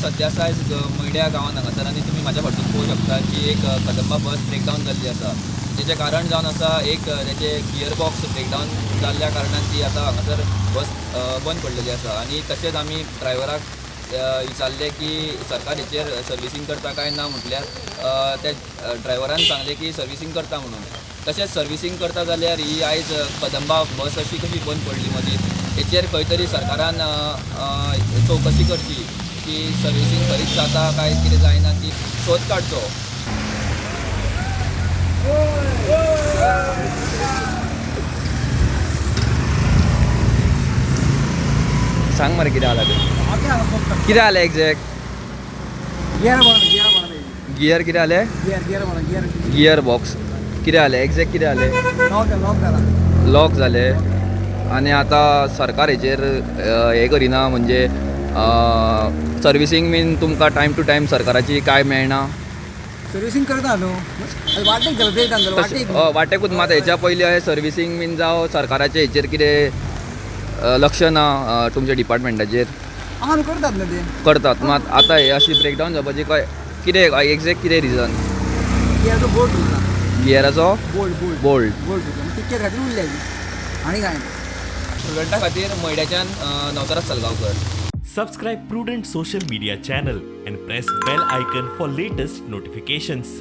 सध्या आसा आयज मयड्या गांवांत हांगासर आनी तुमी म्हाज्या फाटून पळोवंक शकता की एक कदंबा बस ब्रेकडावन जाल्ली आसा. तेजें कारण जावन आसा एक तेजे गियर बॉक्स ब्रेकडावन जाल्ल्या कारणान ती आतां हांगासर बस बंद पडलेली आसा. आनी तशेंच आमी ड्रायव्हराक विचारलें की सरकार हेचेर सर्विसींग करता काय ना म्हटल्यार त्या ड्रायव्हरान सांगलें की सर्विसींग करता म्हणून. तशेंच सर्विसींग करता जाल्यार ही आयज कदंबा बस अशी कशी बंद पडली मदींच, हेचेर खंय तरी सरकारान चवकशी करची की सर्विसींग खरीच जाता काय कितें जायना ती शोध काडचो. सांग मरे कितें जालां तें, कितें जालें एग्जॅक्ट? गियर कितें जालें? गियर बॉक्स कितें जालें एग्जॅक्ट, कितें जालें? लॉक जालें. आनी आतां सरकार हेचेर हें करिना म्हणजे सर्विसींग बीन तुमकां टायम टू टायम सरकाराची काय मेळना? सर्विसींग करता न्हू, वाटेक गेलो ब्रेक डावन वाटेक. वाटेकूच मात हेच्या पयलीं अशें सर्विसींग बीन जावं सरकाराच्या हेचेर कितें लक्ष ना तुमच्या डिपार्टमेंटाचेर? आमी करतात न्हू ते. करतात मात आतां हे अशी ब्रेकडावन जावपाची काय कितें एग्जॅक्ट कितें रिजन? गियराचो बोल्ट उरला. गियराचो बोल्ट बोल्ट तिकेट खातीर उरलेली आनी काय. स्टुडंटा खातीर मयड्याच्यान नवतारा Salgaonkar. Subscribe Prudent social media channel and press bell icon for latest notifications.